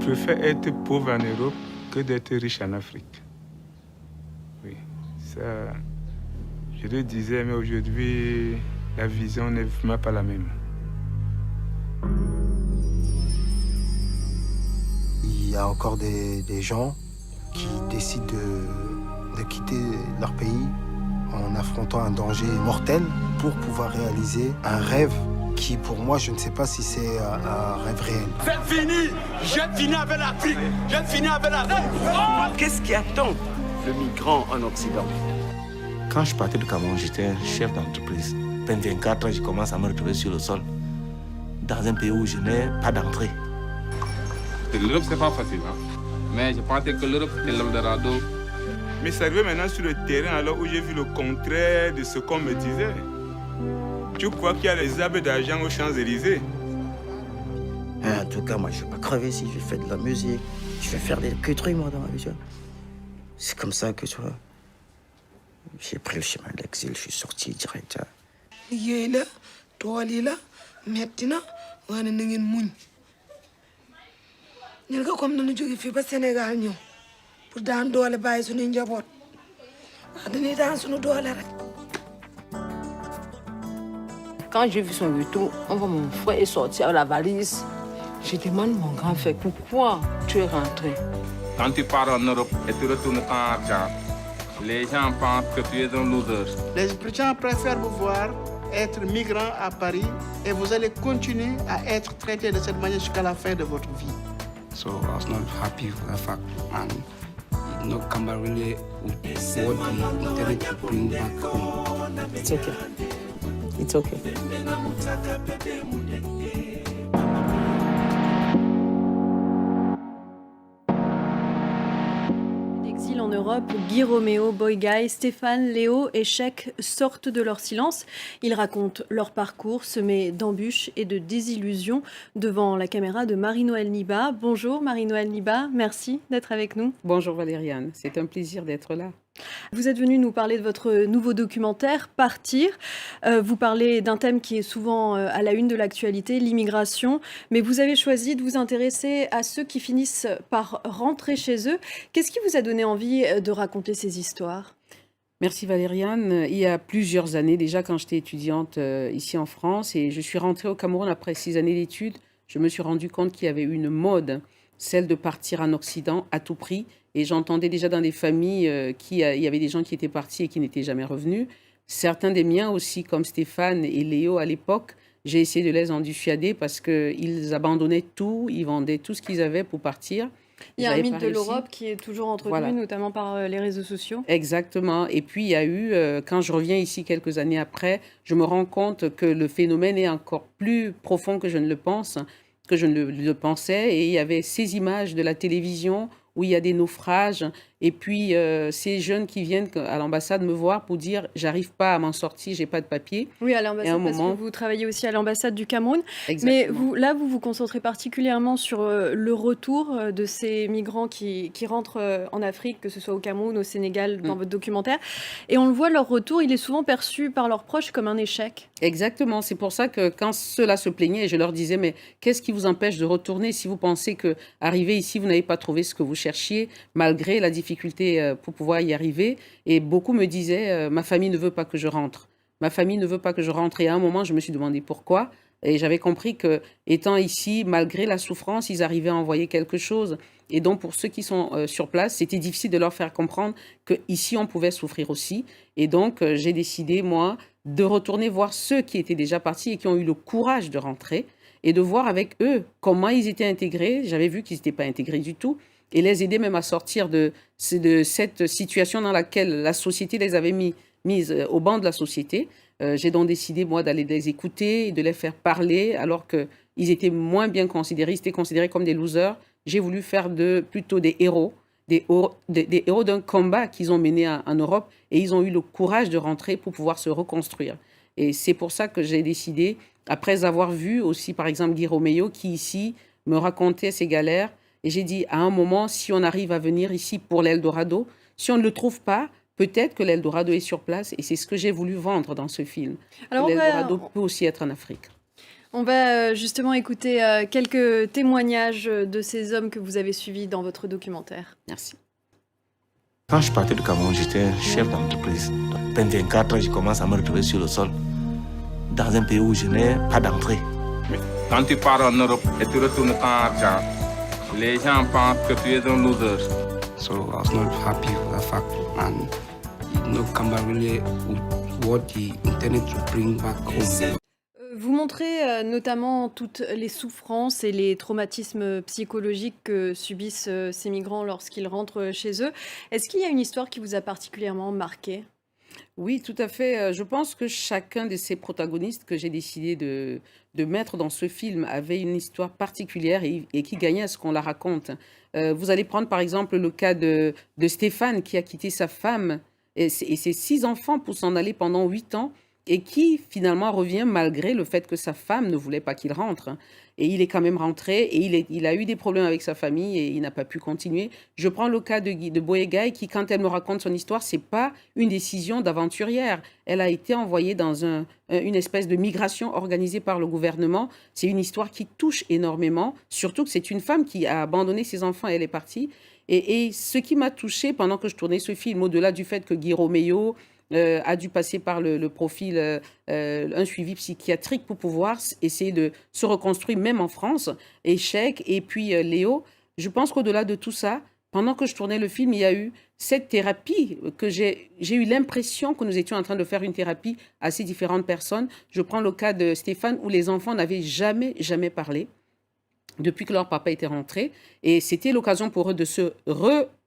préfère être pauvre en Europe que d'être riche en Afrique. Oui, ça, je le disais, mais aujourd'hui, la vision n'est vraiment pas la même. Il y a encore des gens qui décident de quitter leur pays en affrontant un danger mortel pour pouvoir réaliser un rêve qui, pour moi, je ne sais pas si c'est un rêve réel. C'est fini! J'ai fini avec l'Afrique! J'ai fini avec l'Afrique! Oh! Qu'est-ce qui attend le migrant en Occident? Quand je partais du Cameroun, j'étais chef d'entreprise. 24 ans, je commence à me retrouver sur le sol, dans un pays où je n'ai pas d'entrée. L'Europe, c'est pas facile, hein? Mais je pensais que l'Europe, c'était l'Eldorado. Mais c'est arrivé maintenant sur le terrain, alors où j'ai vu le contraire de ce qu'on me disait. Tu crois qu'il y a les arbres d'argent aux Champs-Élysées? En tout cas, moi, je vais pas crever si je fais de la musique. Je vais faire que trucs, moi, dans ma vie. C'est comme ça que, tu vois, j'ai pris le chemin de l'exil, je suis sorti direct. liggéey la tool yi la metti na waane na ngeen muñ ñun ko comme nañu jóge fii ba Sénégal ñëw pour daan doole bàyyi suñuy njaboot wax dañuy daan suñu doole rek. Quand j'ai vu son retour, on voit mon frère est sorti avec la valise. Je demande mon grand frère, pourquoi tu es rentré? Quand tu pars en Europe et tu retournes sans argent, les gens pensent que tu es un loser. Les gens préfèrent vous voir être migrant à Paris et vous allez continuer à être traité de cette manière jusqu'à la fin de votre vie. So I was not happy for the fact, and you know, Kamba really what they intended to bring back home. It's okay. It's okay. Exil en Europe, Guy Roméo, Boy Guy, Stéphane, Léo et Cheikh sortent de leur silence. Ils racontent leur parcours semé d'embûches et de désillusions devant la caméra de Marie-Noëlle Niba. Bonjour Marie-Noëlle Niba, merci d'être avec nous. Bonjour Valériane, c'est un plaisir d'être là. Vous êtes venue nous parler de votre nouveau documentaire, Partir. Vous parlez d'un thème qui est souvent à la une de l'actualité, l'immigration. Mais vous avez choisi de vous intéresser à ceux qui finissent par rentrer chez eux. Qu'est-ce qui vous a donné envie de raconter ces histoires ? Merci Valériane. Il y a plusieurs années déjà, quand j'étais étudiante ici en France, et je suis rentrée au Cameroun après 6 années d'études, je me suis rendu compte qu'il y avait une mode, celle de partir en Occident à tout prix. Et j'entendais déjà dans des familles il y avait des gens qui étaient partis et qui n'étaient jamais revenus. Certains des miens aussi, comme Stéphane et Léo à l'époque, j'ai essayé de les en dissuader parce qu'ils abandonnaient tout, ils vendaient tout ce qu'ils avaient pour partir. Il y a un mythe de l'Europe qui est toujours entretenu, voilà, notamment par les réseaux sociaux. Exactement. Et puis, il y a eu, quand je reviens ici quelques années après, je me rends compte que le phénomène est encore plus profond que je ne le pense, que je ne le pensais. Et il y avait ces images de la télévision où il y a des naufrages, et puis ces jeunes qui viennent à l'ambassade me voir pour dire « j'arrive pas à m'en sortir, j'ai pas de papier ». Oui, à l'ambassade, parce que vous travaillez aussi à l'ambassade du Cameroun. Exactement. Mais vous vous concentrez particulièrement sur le retour de ces migrants qui rentrent en Afrique, que ce soit au Cameroun, au Sénégal, dans votre documentaire. Et on le voit, leur retour, il est souvent perçu par leurs proches comme un échec. Exactement, c'est pour ça que quand ceux-là se plaignaient, je leur disais « mais qu'est-ce qui vous empêche de retourner si vous pensez qu'arriver ici, vous n'avez pas trouvé ce que vous cherchiez, malgré la difficulté pour pouvoir y arriver ?» Et beaucoup me disaient « ma famille ne veut pas que je rentre. Ma famille ne veut pas que je rentre. » Et à un moment, je me suis demandé pourquoi. Et j'avais compris que, étant ici, malgré la souffrance, ils arrivaient à envoyer quelque chose. Et donc, pour ceux qui sont sur place, c'était difficile de leur faire comprendre qu'ici, on pouvait souffrir aussi. Et donc, j'ai décidé, moi, de retourner voir ceux qui étaient déjà partis et qui ont eu le courage de rentrer et de voir avec eux comment ils étaient intégrés. J'avais vu qu'ils n'étaient pas intégrés du tout. Et les aider même à sortir de cette situation dans laquelle la société les avait mises au banc de la société. J'ai donc décidé, moi, d'aller les écouter et de les faire parler alors qu'ils étaient moins bien considérés. Ils étaient considérés comme des losers. J'ai voulu faire plutôt des héros d'un combat qu'ils ont mené en Europe, et ils ont eu le courage de rentrer pour pouvoir se reconstruire. Et c'est pour ça que j'ai décidé, après avoir vu aussi, par exemple, Guy Roméo, qui ici me racontait ses galères, et j'ai dit, à un moment, si on arrive à venir ici pour l'Eldorado, si on ne le trouve pas, peut-être que l'Eldorado est sur place, et c'est ce que j'ai voulu vendre dans ce film. L'Eldorado peut aussi être en Afrique. On va justement écouter quelques témoignages de ces hommes que vous avez suivis dans votre documentaire. Merci. Quand je partais du Cameroun, j'étais chef d'entreprise. À 24 ans, je commence à me retrouver sur le sol, dans un pays où je n'ai pas d'entrée. Quand tu pars en Europe et tu retournes sans argent, les gens pensent que tu es un loser. So I was not happy with the fact, and Camera really what he intended to bring back home. Vous montrez notamment toutes les souffrances et les traumatismes psychologiques que subissent ces migrants lorsqu'ils rentrent chez eux. Est-ce qu'il y a une histoire qui vous a particulièrement marqué ? Oui, tout à fait. Je pense que chacun de ces protagonistes que j'ai décidé de mettre dans ce film avait une histoire particulière et qui gagnait à ce qu'on la raconte. Vous allez prendre par exemple le cas de Stéphane qui a quitté sa femme et ses 6 enfants pour s'en aller pendant 8 ans et qui finalement revient malgré le fait que sa femme ne voulait pas qu'il rentre. Et il est quand même rentré et il a eu des problèmes avec sa famille et il n'a pas pu continuer. Je prends le cas de Boyegai qui, quand elle me raconte son histoire, c'est pas une décision d'aventurière. Elle a été envoyée dans une espèce de migration organisée par le gouvernement. C'est une histoire qui touche énormément, surtout que c'est une femme qui a abandonné ses enfants et elle est partie. Et ce qui m'a touchée pendant que je tournais ce film, au-delà du fait que Guy Roméo a dû passer par le profil, un suivi psychiatrique pour pouvoir essayer de se reconstruire, même en France. Échec. Et puis Léo, je pense qu'au-delà de tout ça, pendant que je tournais le film, il y a eu cette thérapie que j'ai eu l'impression que nous étions en train de faire une thérapie à ces différentes personnes. Je prends le cas de Stéphane où les enfants n'avaient jamais parlé depuis que leur papa était rentré. Et c'était l'occasion pour eux de se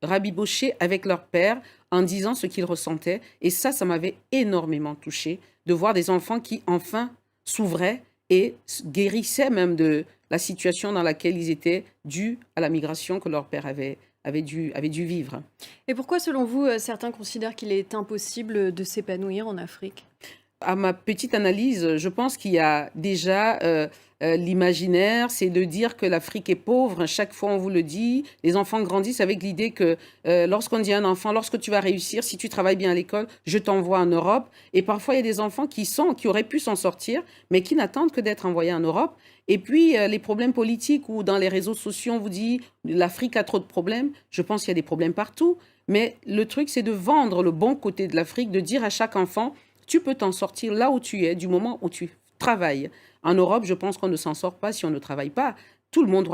rabibocher avec leur père en disant ce qu'ils ressentaient. Et ça m'avait énormément touchée de voir des enfants qui, enfin, s'ouvraient et guérissaient même de la situation dans laquelle ils étaient due à la migration que leur père avait dû vivre. Et pourquoi, selon vous, certains considèrent qu'il est impossible de s'épanouir en Afrique ? À ma petite analyse, je pense qu'il y a déjà l'imaginaire, c'est de dire que l'Afrique est pauvre. Chaque fois, on vous le dit. Les enfants grandissent avec l'idée que lorsqu'on dit à un enfant, lorsque tu vas réussir, si tu travailles bien à l'école, je t'envoie en Europe. Et parfois, il y a des enfants qui auraient pu s'en sortir, mais qui n'attendent que d'être envoyés en Europe. Et puis, les problèmes politiques où dans les réseaux sociaux, on vous dit l'Afrique a trop de problèmes. Je pense qu'il y a des problèmes partout. Mais le truc, c'est de vendre le bon côté de l'Afrique, de dire à chaque enfant, tu peux t'en sortir là où tu es, du moment où tu travailles. En Europe, je pense qu'on ne s'en sort pas si on ne travaille pas. Tout le monde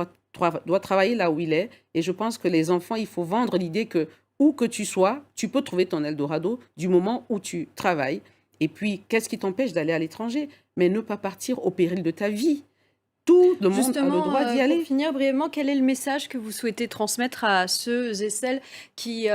doit travailler là où il est. Et je pense que les enfants, il faut vendre l'idée que où que tu sois, tu peux trouver ton Eldorado du moment où tu travailles. Et puis, qu'est-ce qui t'empêche d'aller à l'étranger ? Mais ne pas partir au péril de ta vie. Tout le monde a le droit d'y aller. Pour finir brièvement, quel est le message que vous souhaitez transmettre à ceux et celles qui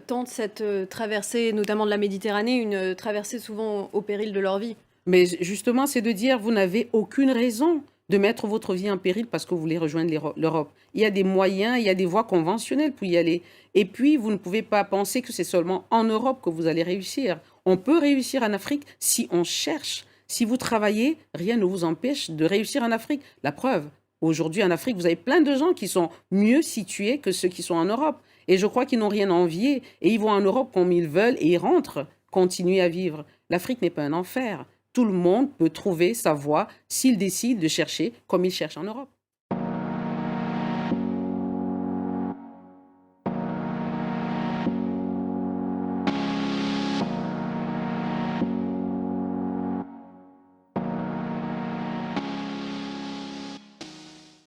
tentent cette traversée, notamment de la Méditerranée, une traversée souvent au péril de leur vie ? Mais justement, c'est de dire, vous n'avez aucune raison de mettre votre vie en péril parce que vous voulez rejoindre l'Europe. Il y a des moyens, il y a des voies conventionnelles pour y aller. Et puis, vous ne pouvez pas penser que c'est seulement en Europe que vous allez réussir. On peut réussir en Afrique si on cherche. Si vous travaillez, rien ne vous empêche de réussir en Afrique. La preuve, aujourd'hui en Afrique, vous avez plein de gens qui sont mieux situés que ceux qui sont en Europe. Et je crois qu'ils n'ont rien à envier. Et ils vont en Europe comme ils veulent et ils rentrent, continuer à vivre. L'Afrique n'est pas un enfer. Tout le monde peut trouver sa voie s'il décide de chercher comme il cherche en Europe.